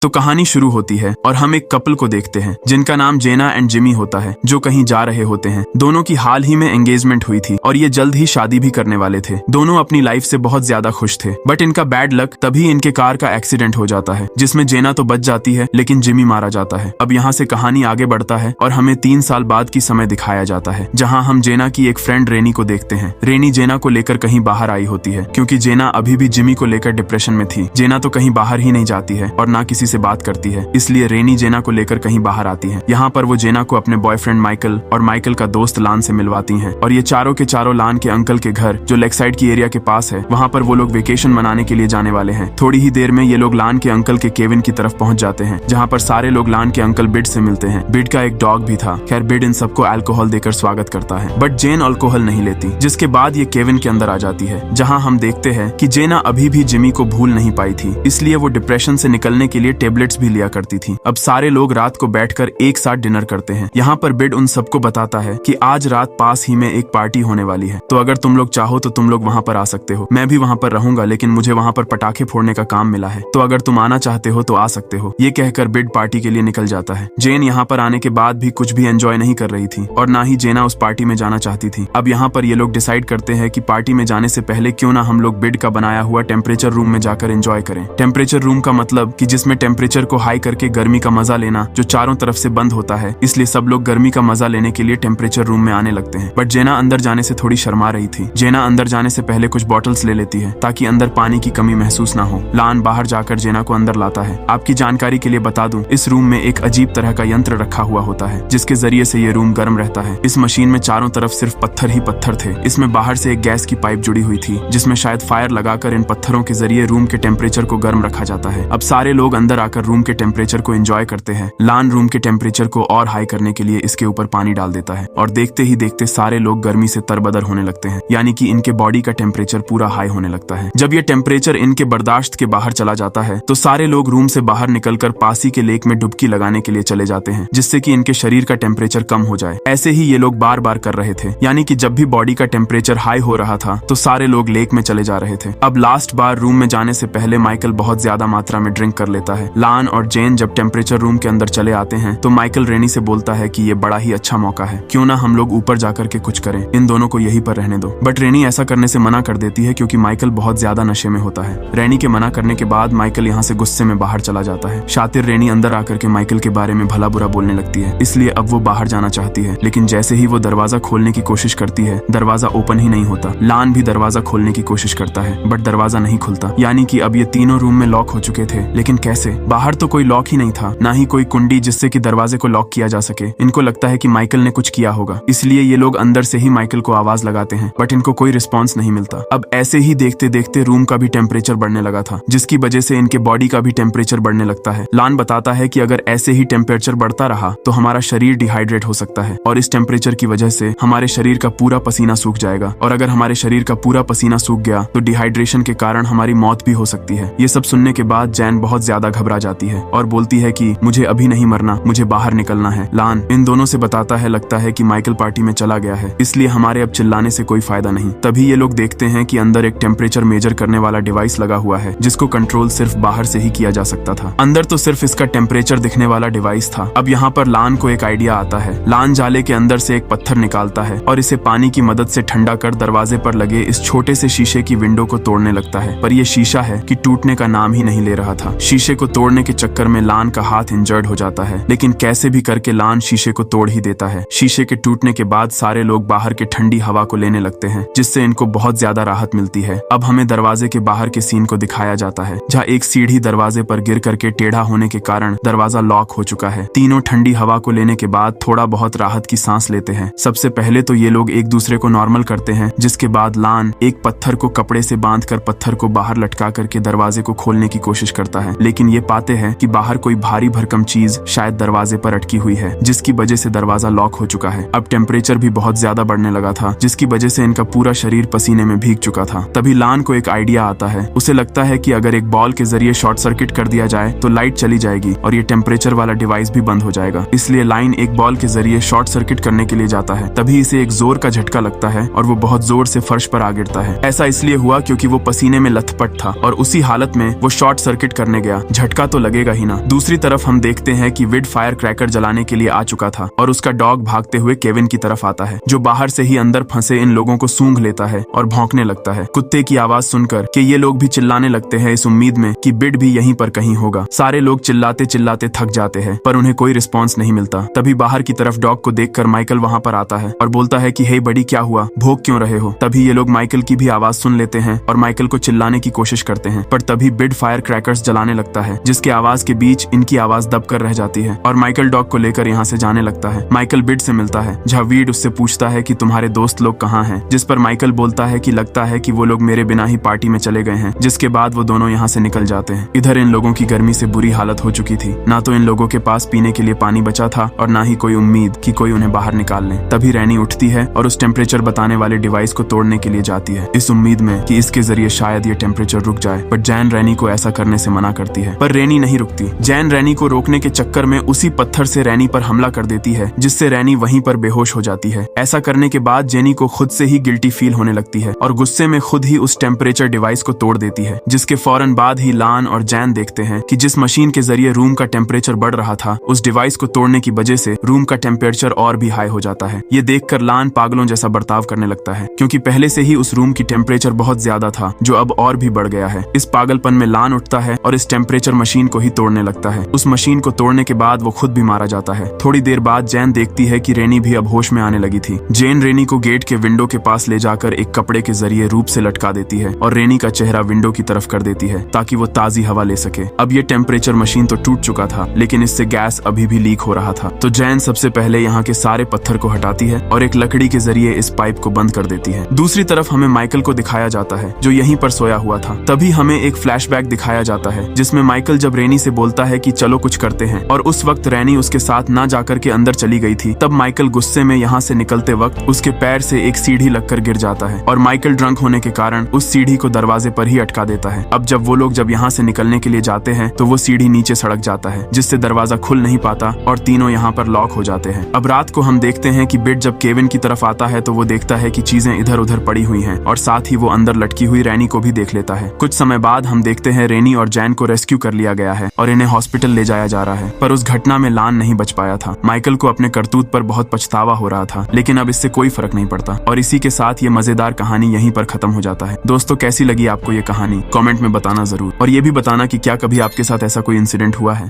तो कहानी शुरू होती है और हम एक कपल को देखते हैं जिनका नाम जेना एंड जिमी होता है, जो कहीं जा रहे होते हैं। दोनों की हाल ही में एंगेजमेंट हुई थी और ये जल्द ही शादी भी करने वाले थे। दोनों अपनी लाइफ से बहुत ज्यादा खुश थे, बट इनका बैड लक तभी इनके कार का एक्सीडेंट हो जाता है, जिसमें जेना तो बच जाती है लेकिन जिमी मारा जाता है। अब यहाँ से कहानी आगे बढ़ता है और हमें 3 साल बाद की समय दिखाया जाता है, जहाँ हम जेना की एक फ्रेंड रेनी को देखते हैं। रेनी जेना को लेकर कहीं बाहर आई होती है, क्योंकि जेना अभी भी जिमी को लेकर डिप्रेशन में थी। जेना तो कहीं बाहर ही नहीं जाती है और ना किसी से बात करती है, इसलिए रेनी जेना को लेकर कहीं बाहर आती है। यहाँ पर वो जेना को अपने बॉयफ्रेंड माइकल और माइकल का दोस्त लान से मिलवाती हैं, और ये चारों के चारों लान के अंकल के घर, जो लेक साइड की एरिया के पास है, वहाँ पर वो लोग वेकेशन मनाने के लिए जाने वाले हैं। थोड़ी ही देर में ये लोग लान के अंकल के केविन की तरफ पहुंच जाते हैं, जहाँ पर सारे लोग लान के अंकल बिड से मिलते हैं। बिड का एक डॉग भी था। खैर, बिड इन सबको अल्कोहल देकर स्वागत करता है, बट जेन अल्कोहल नहीं लेती, जिसके बाद ये केविन के अंदर आ जाती है, जहाँ हम देखते हैं कि जेना अभी भी जिमी को भूल नहीं पाई थी, इसलिए वो डिप्रेशन से निकलने के लिए टेबलेट्स भी लिया करती थी। अब सारे लोग रात को बैठकर एक साथ डिनर करते हैं। यहाँ पर बिड उन सबको बताता है कि आज रात पास ही में एक पार्टी होने वाली है, तो अगर तुम लोग चाहो तो तुम लोग वहाँ पर आ सकते हो। मैं भी वहाँ पर रहूंगा, लेकिन मुझे वहाँ पर पटाखे फोड़ने का काम मिला है, तो अगर तुम आना चाहते हो तो आ सकते हो। ये कहकर बिड पार्टी के लिए निकल जाता है। जेन यहाँ पर आने के बाद भी कुछ भी एंजॉय नहीं कर रही थी, और ना ही जेना उस पार्टी में जाना चाहती थी। अब यहाँ पर ये लोग डिसाइड करते हैं कि पार्टी में जाने से पहले क्यों ना हम लोग बिड का बनाया हुआ टेम्परेचर रूम में जाकर एंजॉय करें। टेम्परेचर रूम का मतलब कि जिसमें टेम्परेचर को हाई करके गर्मी का मजा लेना, जो चारों तरफ से बंद होता है, इसलिए सब लोग गर्मी का मजा लेने के लिए टेम्परेचर रूम में आने लगते हैं। बट जेना अंदर जाने से थोड़ी शर्मा रही थी। जेना अंदर जाने से पहले कुछ बॉटल्स ले लेती है, ताकि अंदर पानी की कमी महसूस ना हो। लान बाहर जाकर जेना को अंदर लाता है। आपकी जानकारी के लिए बता दूं, इस रूम में एक अजीब तरह का यंत्र रखा हुआ होता है, जिसके जरिए से ये रूम गर्म रहता है। इस मशीन में चारों तरफ सिर्फ पत्थर ही पत्थर थे। इसमें बाहर से एक गैस की पाइप जुड़ी हुई थी, जिसमें शायद फायर लगाकर इन पत्थरों के जरिए रूम के टेम्परेचर को गर्म रखा जाता है। अब सारे लोग अंदर आकर रूम के टेम्परेचर को एंजॉय करते हैं। लान रूम के टेम्परेचर को और हाई करने के लिए इसके ऊपर पानी डाल देता है, और देखते ही देखते सारे लोग गर्मी से तरबदर होने लगते हैं, यानी कि इनके बॉडी का टेम्परेचर पूरा हाई होने लगता है। जब ये टेम्परेचर इनके बर्दाश्त के बाहर चला जाता है, तो सारे लोग रूम से बाहर निकलकर पास ही के लेक में डुबकी लगाने के लिए चले जाते हैं, जिससे कि इनके शरीर का टेम्परेचर कम हो जाए। ऐसे ही ये लोग बार बार कर रहे थे, यानी कि जब भी बॉडी का टेम्परेचर हाई हो रहा था तो सारे लोग लेक में चले जा रहे थे। अब लास्ट बार रूम में जाने से पहले माइकल बहुत ज्यादा मात्रा में ड्रिंक कर लेता है। लान और जेन जब टेम्परेचर रूम के अंदर चले आते हैं, तो माइकल रेनी से बोलता है कि ये बड़ा ही अच्छा मौका है, क्यों ना हम लोग ऊपर जाकर के कुछ करें, इन दोनों को यहीं पर रहने दो। बट रेनी ऐसा करने से मना कर देती है, क्योंकि माइकल बहुत ज्यादा नशे में होता है। रेनी के मना करने के बाद माइकल यहाँ से गुस्से में बाहर चला जाता है। शातिर रेनी अंदर आकर के माइकल के बारे में भला बुरा बोलने लगती है, इसलिए अब वो बाहर जाना चाहती है, लेकिन जैसे ही वो दरवाजा खोलने की कोशिश करती है, दरवाजा ओपन ही नहीं होता। लान भी दरवाजा खोलने की कोशिश करता है, बट दरवाजा नहीं खुलता, यानी कि अब ये तीनों रूम में लॉक हो चुके थे। लेकिन कैसे? बाहर तो कोई लॉक ही नहीं था, ना ही कोई कुंडी जिससे कि दरवाजे को लॉक किया जा सके। इनको लगता है कि माइकल ने कुछ किया होगा, इसलिए ये लोग अंदर से ही माइकल को आवाज लगाते हैं, बट इनको कोई रिस्पॉन्स नहीं मिलता। अब ऐसे ही देखते देखते रूम का भी टेम्परेचर बढ़ने लगा था, जिसकी वजह से इनके बॉडी का भी टेम्परेचर बढ़ने लगता है। लान बताता है कि अगर ऐसे ही टेम्परेचर बढ़ता रहा तो हमारा शरीर डिहाइड्रेट हो सकता है, और इस टेम्परेचर की वजह से हमारे शरीर का पूरा पसीना सूख जाएगा, और अगर हमारे शरीर का पूरा पसीना सूख गया तो डिहाइड्रेशन के कारण हमारी मौत भी हो सकती है। ये सब सुनने के बाद जैन बहुत ज्यादा घबरा जाती है और बोलती है कि मुझे अभी नहीं मरना, मुझे बाहर निकलना है। लान इन दोनों से बताता है लगता है कि माइकल पार्टी में चला गया है, इसलिए हमारे अब चिल्लाने से कोई फायदा नहीं। तभी ये लोग देखते हैं कि अंदर एक टेम्परेचर मेजर करने वाला डिवाइस लगा हुआ है, जिसको कंट्रोल सिर्फ बाहर से ही किया जा सकता था। अंदर तो सिर्फ इसका टेम्परेचर दिखने वाला डिवाइस था। अब यहाँ पर लान को एक आइडिया आता है। लान जाले के अंदर से एक पत्थर निकालता है और इसे पानी की मदद से ठंडा कर दरवाजे पर लगे इस छोटे से शीशे की विंडो को तोड़ने लगता है, पर यह शीशा है कि टूटने का नाम ही नहीं ले रहा था। शीशे को तोड़ने के चक्कर में लान का हाथ इंजर्ड हो जाता है, लेकिन कैसे भी करके लान शीशे को तोड़ ही देता है। शीशे के टूटने के बाद सारे लोग बाहर के ठंडी हवा को लेने लगते हैं, जिससे इनको बहुत ज्यादा राहत मिलती है। अब हमें दरवाजे के बाहर के सीन को दिखाया जाता है, जहाँ एक सीढ़ी दरवाजे पर गिर करके टेढ़ा होने के कारण दरवाजा लॉक हो चुका है। तीनों ठंडी हवा को लेने के बाद थोड़ा बहुत राहत की सांस लेते हैं। सबसे पहले तो ये लोग एक दूसरे को नॉर्मल करते हैं, जिसके बाद लान एक पत्थर को कपड़े से बांधकर पत्थर को बाहर लटका करके दरवाजे को खोलने की कोशिश करता है, लेकिन ये पाते हैं कि बाहर कोई भारी भरकम चीज शायद दरवाजे पर अटकी हुई है, जिसकी वजह से दरवाजा लॉक हो चुका है। अब टेम्परेचर भी बहुत ज्यादा बढ़ने लगा था, जिसकी वजह से इनका पूरा शरीर पसीने में भीग चुका था। तभी लान को एक आइडिया आता है। उसे लगता है कि अगर एक बॉल के जरिए शॉर्ट सर्किट कर दिया जाए तो लाइट चली जाएगी और ये टेम्परेचर वाला डिवाइस भी बंद हो जाएगा। इसलिए लाइन एक बॉल के जरिए शॉर्ट सर्किट करने के लिए जाता है। तभी इसे एक जोर का झटका लगता है और वो बहुत जोर से फर्श पर आ गिरता है। ऐसा इसलिए हुआ क्योंकि वो पसीने में लथपथ था और उसी हालत में वो शॉर्ट सर्किट करने गया। झटका तो लगेगा ही ना। दूसरी तरफ हम देखते हैं कि विड फायर क्रैकर जलाने के लिए आ चुका था और उसका डॉग भागते हुए केविन की तरफ आता है, जो बाहर से ही अंदर फंसे इन लोगों को सूंघ लेता है और भौंकने लगता है। कुत्ते की आवाज सुनकर कि ये लोग भी चिल्लाने लगते हैं इस उम्मीद में कि बिड भी यहीं पर कहीं होगा। सारे लोग चिल्लाते चिल्लाते थक जाते हैं पर उन्हें कोई रिस्पॉन्स नहीं मिलता। तभी बाहर की तरफ डॉग को देखकर माइकल वहां पर आता है और बोलता है कि हे बड़ी, क्या हुआ, भौंक क्यों रहे हो। तभी ये लोग माइकल की भी आवाज सुन लेते हैं और माइकल को चिल्लाने की कोशिश करते हैं, पर तभी बिड फायर क्रैकर्स जलाने लगता है, जिसके आवाज के बीच इनकी आवाज दबकर रह जाती है और माइकल डॉग को लेकर यहाँ से जाने लगता है। माइकल बिड से मिलता है, जहाँ वीड उससे पूछता है कि तुम्हारे दोस्त लोग कहाँ हैं, जिस पर माइकल बोलता है कि लगता है कि वो लोग मेरे बिना ही पार्टी में चले गए हैं, जिसके बाद वो दोनों यहाँ से निकल जाते हैं। इधर इन लोगों की गर्मी से बुरी हालत हो चुकी थी, ना तो इन लोगों के पास पीने के लिए पानी बचा था और ना ही कोई उम्मीद कि कोई उन्हें बाहर निकाल ले। तभी रैनी उठती है और उस टेम्परेचर बताने वाले डिवाइस को तोड़ने के लिए जाती है, इस उम्मीद में कि इसके जरिए शायद ये टेम्परेचर रुक जाए, बट जैन रैनी को ऐसा करने से मना करती है। पर रैनी नहीं रुकती। जैन रैनी को रोकने के चक्कर में उसी पत्थर से रैनी पर हमला कर देती है, जिससे रैनी वहीं पर बेहोश हो जाती है। ऐसा करने के बाद जेनी को खुद से ही गिल्टी फील होने लगती है और गुस्से में खुद ही उस टेम्परेचर डिवाइस को तोड़ देती है, जिसके फौरन बाद ही लान और जैन देखते हैं कि जिस मशीन के जरिए रूम का टेम्परेचर बढ़ रहा था, उस डिवाइस को तोड़ने की वजह से रूम का टेम्परेचर और भी हाई हो जाता है। ये देखकर लान पागलों जैसा बर्ताव करने लगता है, क्योंकि पहले से ही उस रूम की टेम्परेचर बहुत ज्यादा था, जो अब और भी बढ़ गया है। इस पागलपन में लान उठता है और इस टेम्परेचर मशीन को ही तोड़ने लगता है। उस मशीन को तोड़ने के बाद वो खुद भी मारा जाता है। थोड़ी देर बाद जैन देखती है कि रेनी भी अब होश में आने लगी थी। जैन रेनी को गेट के विंडो के पास ले जाकर एक कपड़े के जरिए रूप से लटका देती है और रेनी का चेहरा विंडो की तरफ कर देती है ताकि वो ताजी हवा ले सके। अब ये टेम्परेचर मशीन तो टूट चुका था, लेकिन इससे गैस अभी भी लीक हो रहा था। तो जैन सबसे पहले यहाँ के सारे पत्थर को हटाती है और एक लकड़ी के जरिए इस पाइप को बंद कर देती है। दूसरी तरफ हमें माइकल को दिखाया जाता है, जो यहीं पर सोया हुआ था। तभी हमें एक फ्लैशबैक दिखाया जाता है, जिसमें माइकल जब रेनी से बोलता है कि चलो कुछ करते हैं, और उस वक्त रैनी उसके साथ ना जाकर के अंदर चली गई थी। तब माइकल गुस्से में यहाँ से निकलते वक्त उसके पैर से एक सीढ़ी लगकर गिर जाता है और माइकल ड्रंक होने के कारण उस सीढ़ी को दरवाजे पर ही अटका देता है। अब जब वो लोग यहाँ से निकलने के लिए जाते हैं तो वो सीढ़ी नीचे सड़क जाता है, जिससे दरवाजा खुल नहीं पाता और तीनों यहाँ पर लॉक हो जाते हैं। अब रात को हम देखते हैं कि बिड जब केविन की तरफ आता है तो वो देखता है कि चीजें इधर उधर पड़ी हुई हैं और साथ ही वो अंदर लटकी हुई रैनी को भी देख लेता है। कुछ समय बाद हम देखते हैं रेनी और जैन को रेस्क्यू कर लिया गया है और इन्हें हॉस्पिटल ले जाया जा रहा है, पर उस घटना में लान नहीं बच पाया था। माइकल को अपने करतूत पर बहुत पछतावा हो रहा था, लेकिन अब इससे कोई फर्क नहीं पड़ता। और इसी के साथ ये मजेदार कहानी यहीं पर खत्म हो जाता है। दोस्तों, कैसी लगी आपको ये कहानी कमेंट में बताना जरूर, और ये भी बताना कि क्या कभी आपके साथ ऐसा कोई इंसिडेंट हुआ है।